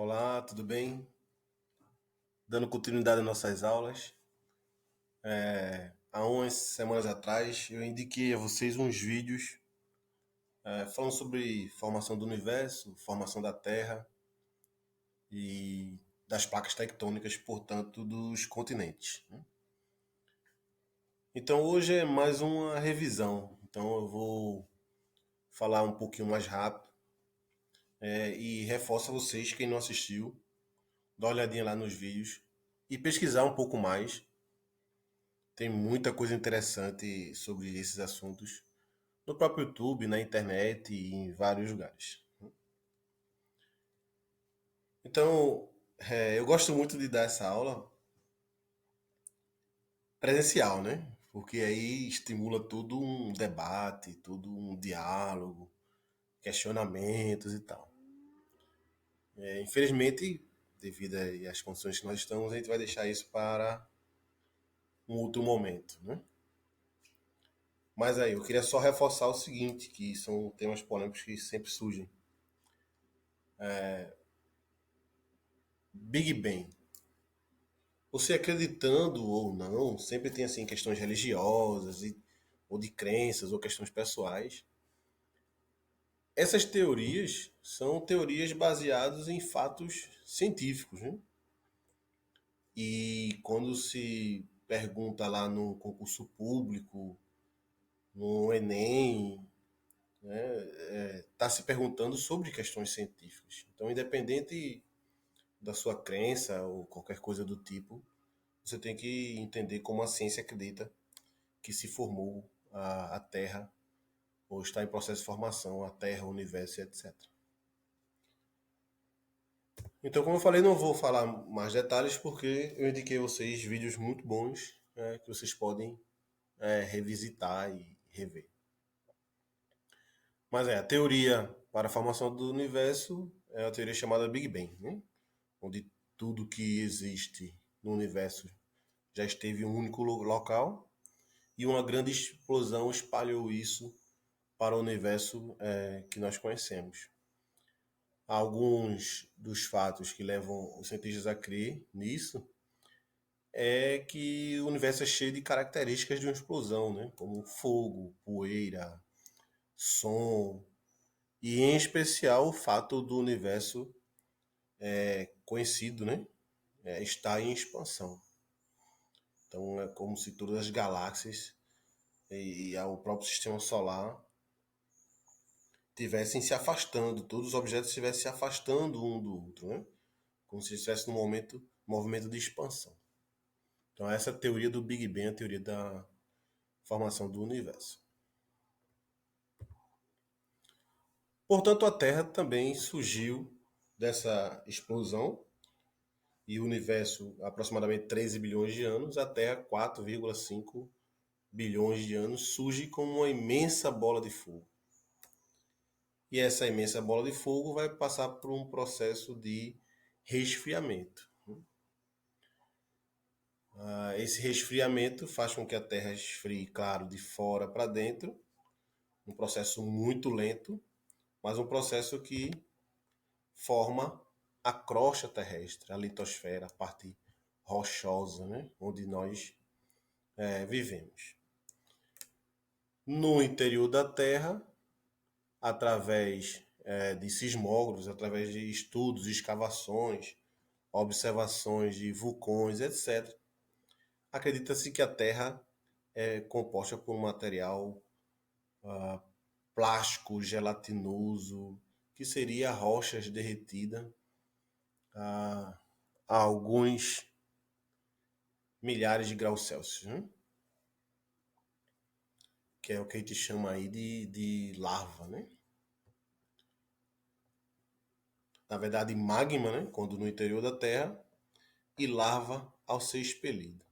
Olá, tudo bem? Dando continuidade às nossas aulas. Há umas semanas atrás eu indiquei a vocês uns vídeos falando sobre formação do universo, formação da Terra e das placas tectônicas, portanto, dos continentes, né? Então hoje é mais uma revisão. Então eu vou falar um pouquinho mais rápido e reforço a vocês, quem não assistiu, dá uma olhadinha lá nos vídeos e pesquisar um pouco mais. Tem muita coisa interessante sobre esses assuntos no próprio YouTube, na internet e em vários lugares. Então, eu gosto muito de dar essa aula presencial, né? Porque aí estimula todo um debate, todo um diálogo, questionamentos e tal. Infelizmente, devido às condições que nós estamos, a gente vai deixar isso para um outro momento, né? Mas aí, eu queria só reforçar o seguinte, que são temas polêmicos que sempre surgem. Big Bang. Você acreditando ou não, sempre tem assim questões religiosas ou de crenças ou questões pessoais. Essas teorias são teorias baseadas em fatos científicos, né? E quando se pergunta lá no concurso público, no Enem, está se perguntando sobre questões científicas. Então, independente da sua crença ou qualquer coisa do tipo, você tem que entender como a ciência acredita que se formou a Terra, ou está em processo de formação, a Terra, o universo, etc. Então, como eu falei, não vou falar mais detalhes porque eu indiquei a vocês vídeos muito bons que vocês podem revisitar e rever. Mas a teoria para a formação do universo é a teoria chamada Big Bang, né? Onde tudo que existe no universo já esteve em um único local e uma grande explosão espalhou isso para o universo que nós conhecemos. Alguns dos fatos que levam os cientistas a crer nisso é que o universo é cheio de características de uma explosão, né? Como fogo, poeira, som, e em especial o fato do universo conhecido, né? Estar em expansão. Então é como se todas as galáxias e o próprio sistema solar estivessem se afastando, todos os objetos estivessem se afastando um do outro, né? Como se estivesse num movimento de expansão. Então essa é a teoria do Big Bang, a teoria da formação do universo. Portanto, a Terra também surgiu dessa explosão e o universo aproximadamente 13 bilhões de anos, a Terra 4,5 bilhões de anos surge como uma imensa bola de fogo. E essa imensa bola de fogo vai passar por um processo de resfriamento. Esse resfriamento faz com que a Terra esfrie, claro, de fora para dentro, um processo muito lento, mas um processo que forma a crosta terrestre, a litosfera, a parte rochosa, né, onde nós vivemos. No interior da Terra, através de sismógrafos, através de estudos, escavações, observações de vulcões, etc., acredita-se que a Terra é composta por um material plástico, gelatinoso, que seria rochas derretidas a alguns milhares de graus Celsius, né? Que é o que a gente chama aí de lava, né? Na verdade, magma, né? Quando no interior da Terra, e lava ao ser expelido.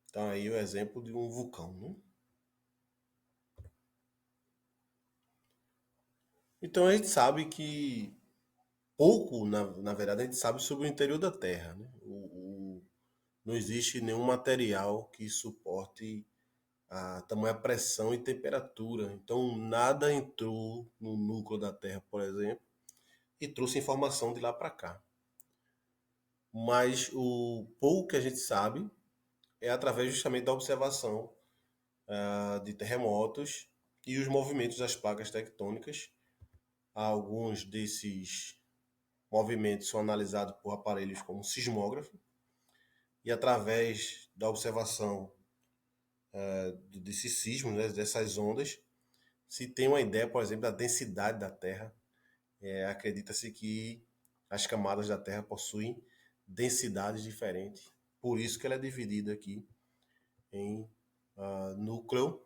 Então aí o exemplo de um vulcão, né? Então a gente sabe que pouco, na verdade, a gente sabe sobre o interior da Terra, né? Não existe nenhum material que suporte a tamanha pressão e temperatura. Então nada entrou no núcleo da Terra, por exemplo, e trouxe informação de lá para cá. Mas o pouco que a gente sabe é através justamente da observação de terremotos e os movimentos das placas tectônicas. Alguns desses movimentos são analisados por aparelhos como sismógrafo e através da observação desses sismos, né, dessas ondas, se tem uma ideia, por exemplo, da densidade da Terra. Acredita-se que as camadas da Terra possuem densidades diferentes. Por isso que ela é dividida aqui em núcleo,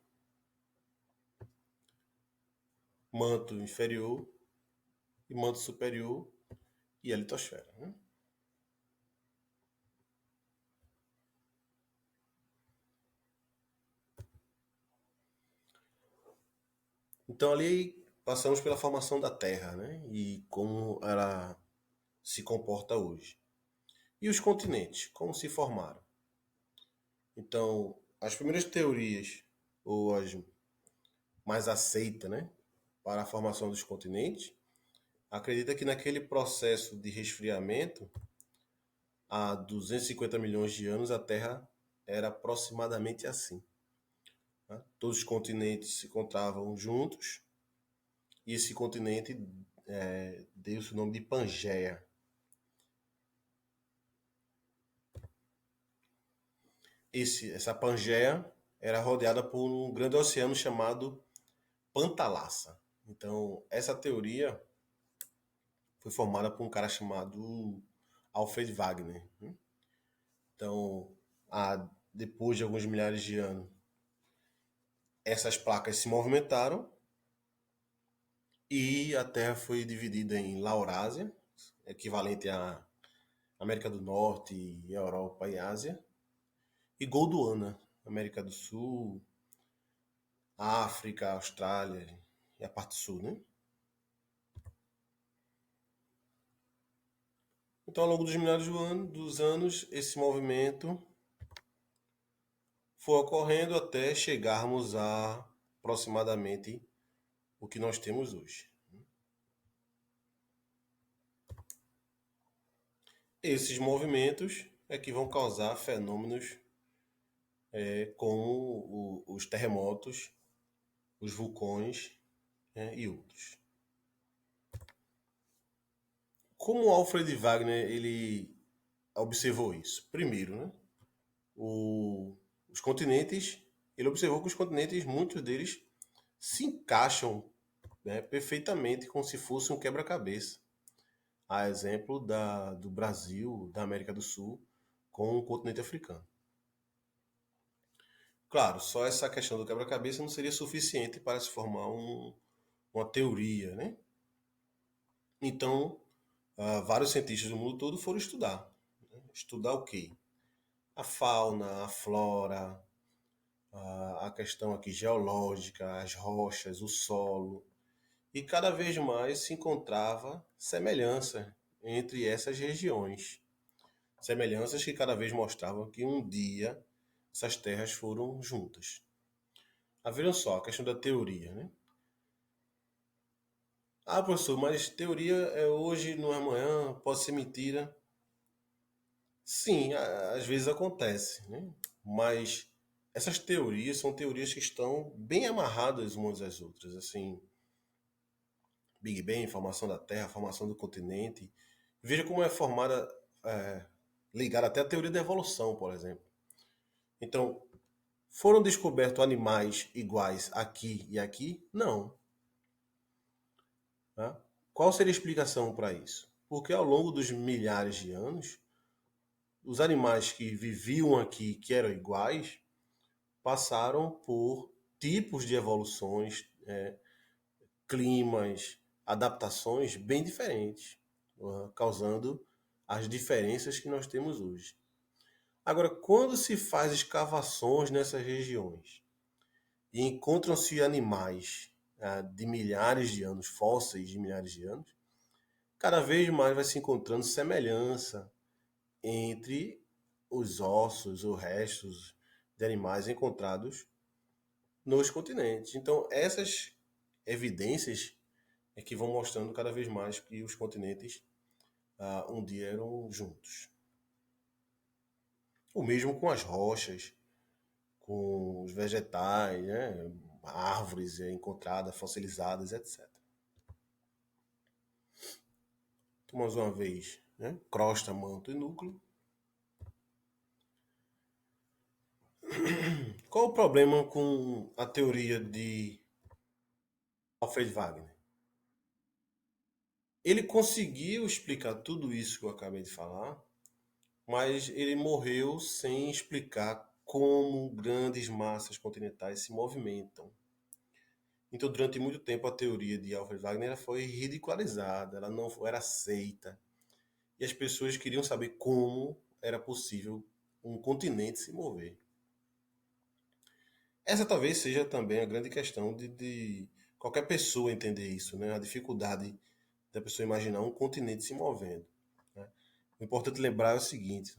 manto inferior e manto superior e a litosfera. Né? Então ali passamos pela formação da Terra, né? E como ela se comporta hoje. E os continentes, como se formaram? Então, as primeiras teorias, ou as mais aceitas, né, para a formação dos continentes, acredita que naquele processo de resfriamento, há 250 milhões de anos, a Terra era aproximadamente assim. Né? Todos os continentes se encontravam juntos e esse continente deu-se o nome de Pangeia. Essa Pangeia era rodeada por um grande oceano chamado Pantalassa. Então, essa teoria foi formada por um cara chamado Alfred Wegener. Né? Então, depois de alguns milhares de anos, essas placas se movimentaram e a Terra foi dividida em Laurásia, equivalente à América do Norte, Europa e Ásia, e Gondwana, América do Sul, África, Austrália e a parte sul, né? Então, ao longo dos milhares dos anos, esse movimento foi ocorrendo até chegarmos a aproximadamente o que nós temos hoje. Esses movimentos é que vão causar fenômenos como os terremotos, os vulcões, né, e outros. Como Alfred Wegener ele observou isso? Primeiro, né, os continentes, ele observou que os continentes, muitos deles, se encaixam, né, perfeitamente como se fosse um quebra-cabeça. A exemplo do Brasil, da América do Sul, com o continente africano. Claro, só essa questão do quebra-cabeça não seria suficiente para se formar uma teoria, né? Então, vários cientistas do mundo todo foram estudar. Né? Estudar o quê? A fauna, a flora, a questão aqui geológica, as rochas, o solo. E cada vez mais se encontrava semelhança entre essas regiões. Semelhanças que cada vez mostravam que um dia essas terras foram juntas. Vejam só, a questão da teoria, né? Professor, mas teoria é hoje, não é amanhã, pode ser mentira. Sim, às vezes acontece, né? Mas essas teorias são teorias que estão bem amarradas umas às outras. Assim, Big Bang, formação da Terra, formação do continente. Veja como é formada, é, ligada até a teoria da evolução, por exemplo. Então, foram descobertos animais iguais aqui e aqui? Não. Tá? Qual seria a explicação para isso? Porque ao longo dos milhares de anos, os animais que viviam aqui, que eram iguais, passaram por tipos de evoluções, climas, adaptações bem diferentes, causando as diferenças que nós temos hoje. Agora, quando se faz escavações nessas regiões e encontram-se animais de milhares de anos, fósseis de milhares de anos, cada vez mais vai se encontrando semelhança entre os ossos ou restos de animais encontrados nos continentes. Então, essas evidências é que vão mostrando cada vez mais que os continentes um dia eram juntos. O mesmo com as rochas, com os vegetais, né? Árvores encontradas, fossilizadas, etc. Então, mais uma vez, né? Crosta, manto e núcleo. Qual o problema com a teoria de Alfred Wagner? Ele conseguiu explicar tudo isso que eu acabei de falar, mas ele morreu sem explicar como grandes massas continentais se movimentam. Então, durante muito tempo, a teoria de Alfred Wagner foi ridicularizada, ela não era aceita. E as pessoas queriam saber como era possível um continente se mover. Essa talvez seja também a grande questão de qualquer pessoa entender isso, né? A dificuldade da pessoa imaginar um continente se movendo. Né? O importante lembrar é o seguinte: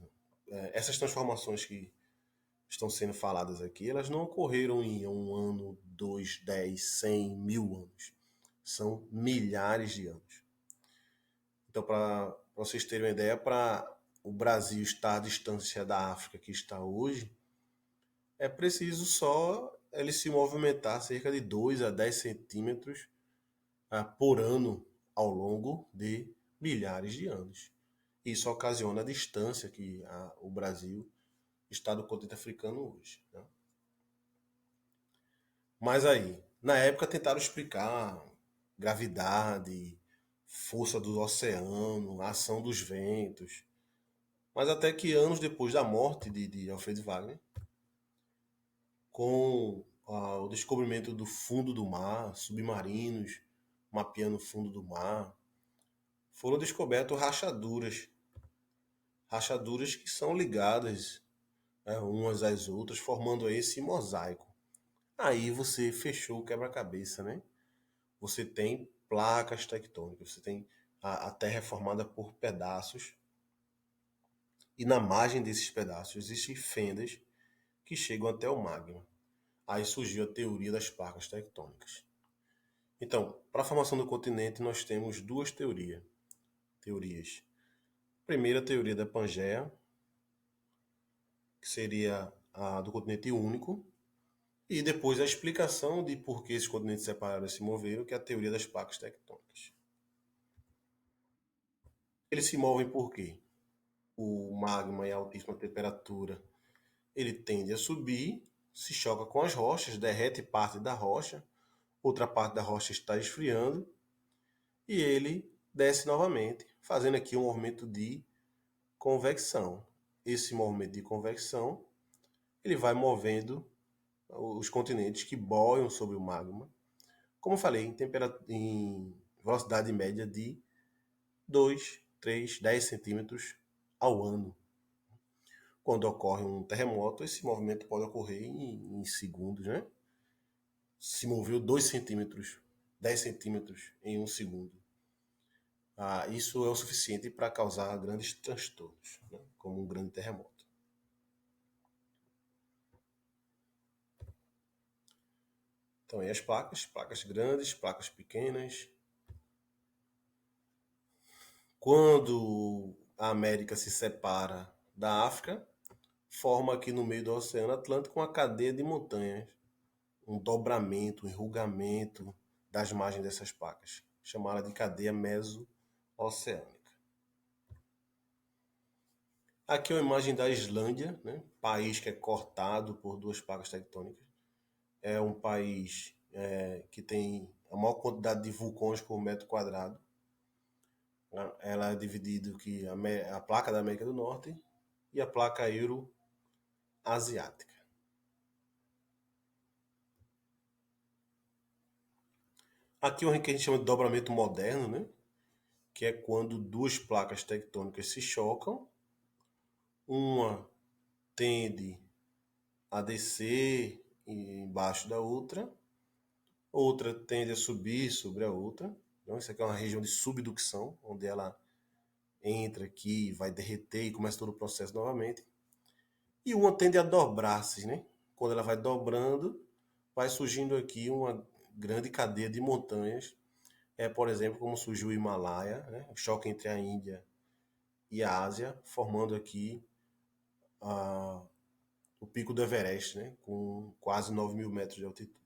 essas transformações que estão sendo faladas aqui, elas não ocorreram em um ano, 2, 10, 100, 1000 anos. São milhares de anos. Então, para vocês terem uma ideia, para o Brasil estar à distância da África que está hoje, é preciso só ele se movimentar cerca de 2 a 10 centímetros por ano ao longo de milhares de anos. Isso ocasiona a distância que o Brasil está do continente africano hoje. Né? Mas aí, na época tentaram explicar gravidade, força do oceano, a ação dos ventos. Mas até que anos depois da morte de Alfred Wagner, com o descobrimento do fundo do mar, submarinos mapeando o fundo do mar, foram descobertas rachaduras que são ligadas, né, umas às outras, formando aí esse mosaico. Aí você fechou o quebra-cabeça, né? Você tem placas tectônicas, você tem a Terra é formada por pedaços e na margem desses pedaços existem fendas que chegam até o magma. Aí surgiu a teoria das placas tectônicas. Então, para a formação do continente, nós temos duas teorias. Primeira, a teoria da Pangeia, que seria a do continente único, e depois a explicação de por que esses continentes separados se moveram, que é a teoria das placas tectônicas. Eles se movem por quê? O magma em altíssima temperatura, ele tende a subir, se choca com as rochas, derrete parte da rocha, outra parte da rocha está esfriando, e ele desce novamente, fazendo aqui um movimento de convecção. Esse movimento de convecção, ele vai movendo os continentes que boiam sobre o magma, como eu falei, em velocidade média de 2, 3, 10 centímetros ao ano. Quando ocorre um terremoto, esse movimento pode ocorrer em segundos, né? Se moveu 2 centímetros, 10 centímetros em um segundo. Isso é o suficiente para causar grandes transtornos, né? Como um grande terremoto. Então, aí as placas grandes, placas pequenas. Quando a América se separa da África, forma aqui no meio do Oceano Atlântico uma cadeia de montanhas, um dobramento, um enrugamento das margens dessas placas, chamada de cadeia meso-oceânica. Aqui é uma imagem da Islândia, né? País que é cortado por duas placas tectônicas. É um país que tem a maior quantidade de vulcões por metro quadrado. Ela é dividida que a placa da América do Norte e a placa euro-asiática. Aqui é o que a gente chama de dobramento moderno, né? Que é quando duas placas tectônicas se chocam, uma tende a descer embaixo da outra, outra tende a subir sobre a outra. Então, isso aqui é uma região de subducção, onde ela entra aqui, vai derreter e começa todo o processo novamente. E uma tende a dobrar-se, né? Quando ela vai dobrando, vai surgindo aqui uma grande cadeia de montanhas. é, por exemplo, como surgiu o Himalaia, né? O choque entre a Índia e a Ásia, formando aqui a, o pico do Everest, né? Com quase 9.000 metros de altitude.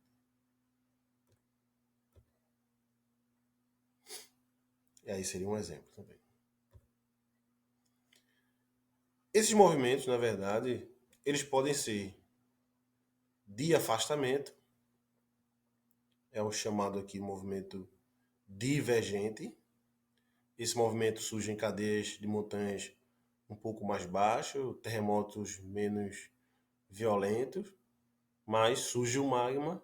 E aí seria um exemplo também. Esses movimentos, na verdade, eles podem ser de afastamento, é o chamado aqui movimento divergente. Esse movimento surge em cadeias de montanhas um pouco mais baixas, terremotos menos violentos, mas surge o magma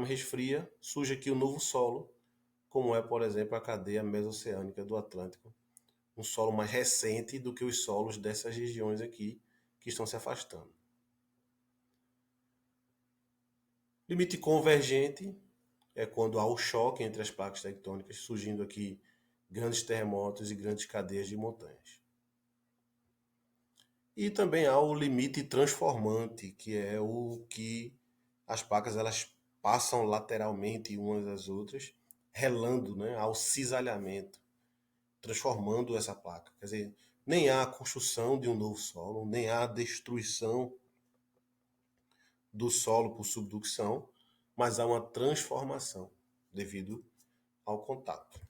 resfria, surge aqui o novo solo, como é, por exemplo, a cadeia mesoceânica do Atlântico, um solo mais recente do que os solos dessas regiões aqui que estão se afastando. Limite convergente é quando há o choque entre as placas tectônicas, surgindo aqui grandes terremotos e grandes cadeias de montanhas. E também há o limite transformante, que é o que as placas elas passam lateralmente umas das outras, relando, né, ao cisalhamento, transformando essa placa. Quer dizer, nem há a construção de um novo solo, nem há a destruição do solo por subducção, mas há uma transformação devido ao contato.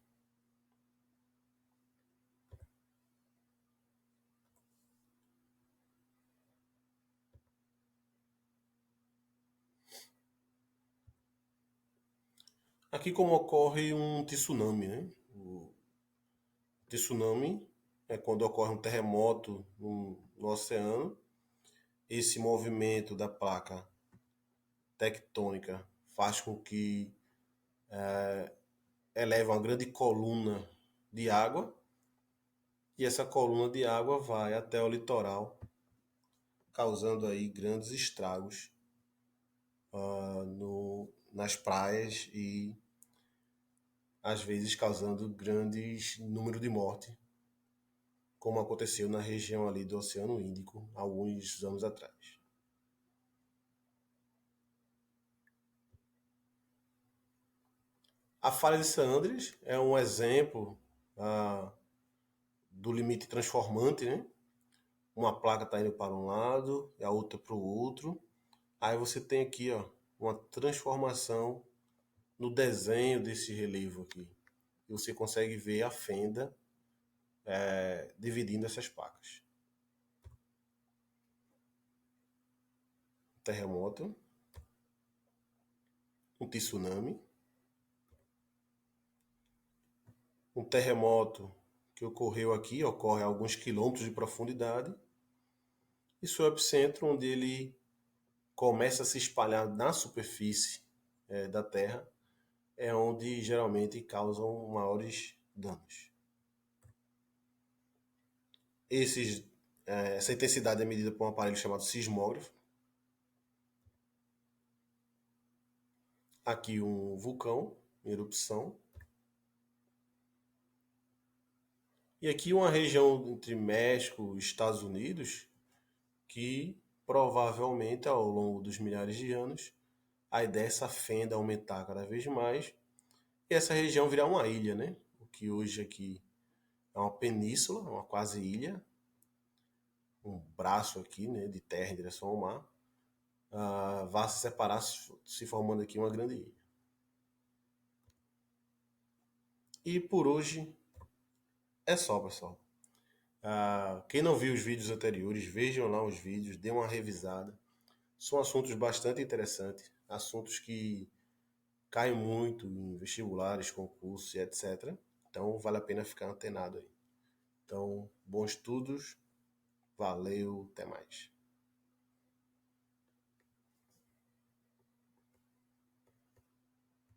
Aqui como ocorre um tsunami, né? O tsunami é quando ocorre um terremoto no oceano. Esse movimento da placa tectônica faz com que eleve uma grande coluna de água e essa coluna de água vai até o litoral, causando aí grandes estragos nas praias e às vezes causando grandes número de mortes, como aconteceu na região ali do Oceano Índico alguns anos atrás. A falha de San Andreas é um exemplo do limite transformante, né? Uma placa está indo para um lado e a outra para o outro. Aí você tem aqui, ó, uma transformação no desenho desse relevo aqui. E você consegue ver a fenda dividindo essas placas. Terremoto, um tsunami, um terremoto que ocorreu aqui, ocorre a alguns quilômetros de profundidade, e seu epicentro, onde ele começa a se espalhar na superfície da Terra, é onde geralmente causam maiores danos. Essa intensidade é medida por um aparelho chamado sismógrafo. Aqui um vulcão em erupção. E aqui uma região entre México e Estados Unidos que provavelmente ao longo dos milhares de anos a ideia é essa fenda aumentar cada vez mais e essa região virar uma ilha, né? O que hoje aqui é uma península, uma quase ilha, um braço aqui, né, de terra em direção ao mar, vai se separar, se formando aqui uma grande ilha. E por hoje é só, pessoal. Quem não viu os vídeos anteriores, vejam lá os vídeos, dê uma revisada. São assuntos bastante interessantes, assuntos que caem muito em vestibulares, concursos e etc. Então vale a pena ficar antenado aí. Então, bons estudos, valeu, até mais.